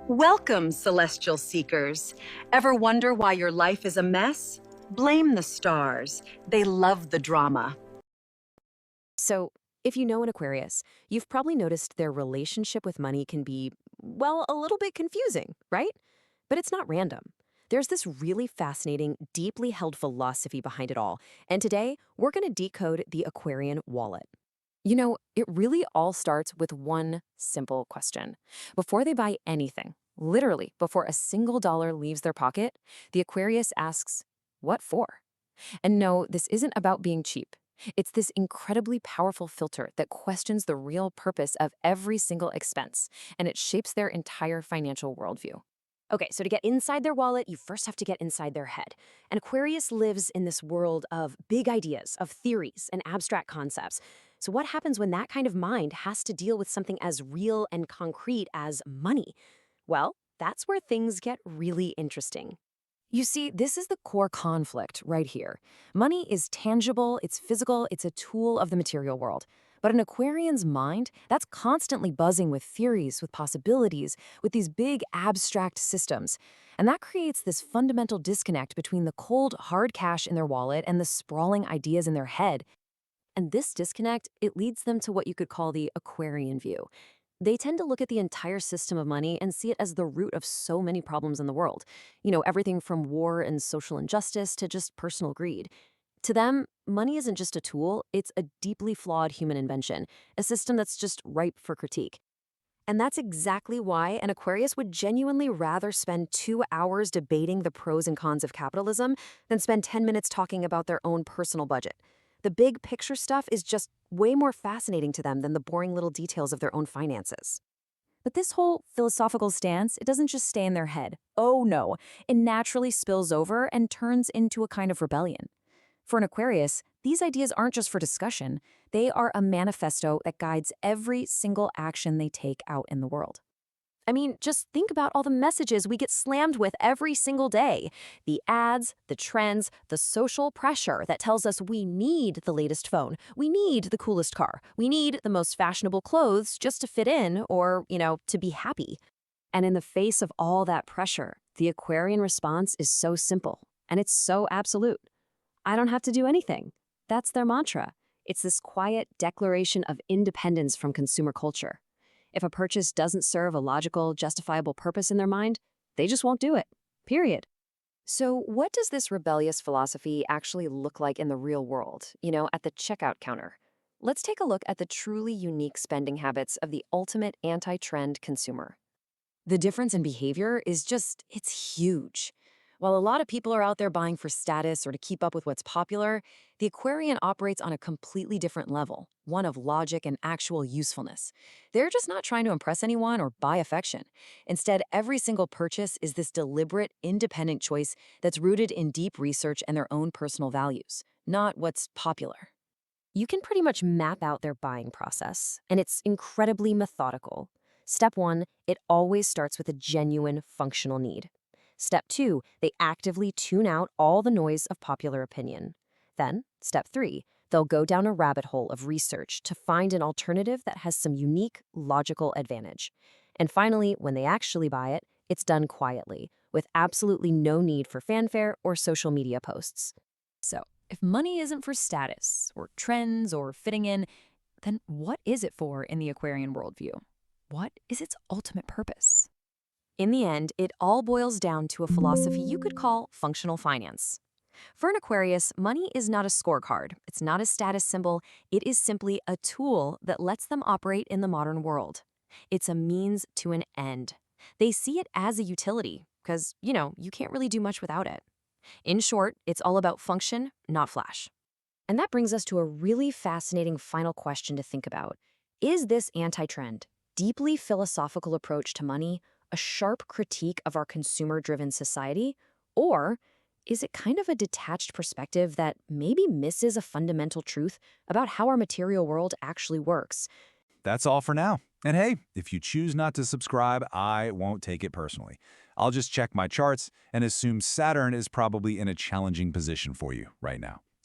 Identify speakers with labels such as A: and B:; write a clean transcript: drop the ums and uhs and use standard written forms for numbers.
A: Welcome, celestial seekers. Ever wonder why your life is a mess? Blame the stars. They love the drama.
B: So, if you know an Aquarius, you've probably noticed their relationship with money can be, well, a little bit confusing, right? But it's not random. There's this really fascinating, deeply held philosophy behind it all, and today we're going to decode the Aquarian wallet. It really all starts with one simple question. Before they buy anything, literally before a single dollar leaves their pocket, the Aquarius asks, "What for?" And no, this isn't about being cheap. It's this incredibly powerful filter that questions the real purpose of every single expense, and it shapes their entire financial worldview. Okay, so to get inside their wallet, you first have to get inside their head. And Aquarius lives in this world of big ideas, of theories, and abstract concepts. So what happens when that kind of mind has to deal with something as real and concrete as money? Well, that's where things get really interesting. You see, this is the core conflict right here. Money is tangible, it's physical, it's a tool of the material world. But an Aquarian's mind, that's constantly buzzing with theories, with possibilities, with these big abstract systems. And that creates this fundamental disconnect between the cold, hard cash in their wallet and the sprawling ideas in their head. And this disconnect, it leads them to what you could call the Aquarian view. They tend to look at the entire system of money and see it as the root of so many problems in the world. Everything from war and social injustice to just personal greed. To them, money isn't just a tool, it's a deeply flawed human invention, a system that's just ripe for critique. And that's exactly why an Aquarius would genuinely rather spend 2 hours debating the pros and cons of capitalism than spend 10 minutes talking about their own personal budget. The big picture stuff is just way more fascinating to them than the boring little details of their own finances. But this whole philosophical stance, it doesn't just stay in their head. Oh no, it naturally spills over and turns into a kind of rebellion. For an Aquarius, these ideas aren't just for discussion, they are a manifesto that guides every single action they take out in the world. I mean, just think about all the messages we get slammed with every single day. The ads, the trends, the social pressure that tells us we need the latest phone, we need the coolest car, we need the most fashionable clothes just to fit in or, to be happy. And in the face of all that pressure, the Aquarian response is so simple, and it's so absolute. I don't have to do anything. That's their mantra. It's this quiet declaration of independence from consumer culture. If a purchase doesn't serve a logical, justifiable purpose in their mind, they just won't do it. Period. So what does this rebellious philosophy actually look like in the real world, at the checkout counter? Let's take a look at the truly unique spending habits of the ultimate anti-trend consumer. The difference in behavior is it's huge. While a lot of people are out there buying for status or to keep up with what's popular, the Aquarian operates on a completely different level, one of logic and actual usefulness. They're just not trying to impress anyone or buy affection. Instead, every single purchase is this deliberate, independent choice that's rooted in deep research and their own personal values, not what's popular. You can pretty much map out their buying process, and it's incredibly methodical. Step 1, it always starts with a genuine functional need. Step 2, they actively tune out all the noise of popular opinion. Then, step 3, they'll go down a rabbit hole of research to find an alternative that has some unique, logical advantage. And finally, when they actually buy it, it's done quietly, with absolutely no need for fanfare or social media posts. So, if money isn't for status, or trends, or fitting in, then what is it for in the Aquarian worldview? What is its ultimate purpose? In the end, it all boils down to a philosophy you could call functional finance. For an Aquarius, money is not a scorecard, it's not a status symbol, it is simply a tool that lets them operate in the modern world. It's a means to an end. They see it as a utility, because, you can't really do much without it. In short, it's all about function, not flash. And that brings us to a really fascinating final question to think about. Is this anti-trend, deeply philosophical approach to money a sharp critique of our consumer-driven society? Or is it kind of a detached perspective that maybe misses a fundamental truth about how our material world actually works?
C: That's all for now. And hey, if you choose not to subscribe, I won't take it personally. I'll just check my charts and assume Saturn is probably in a challenging position for you right now.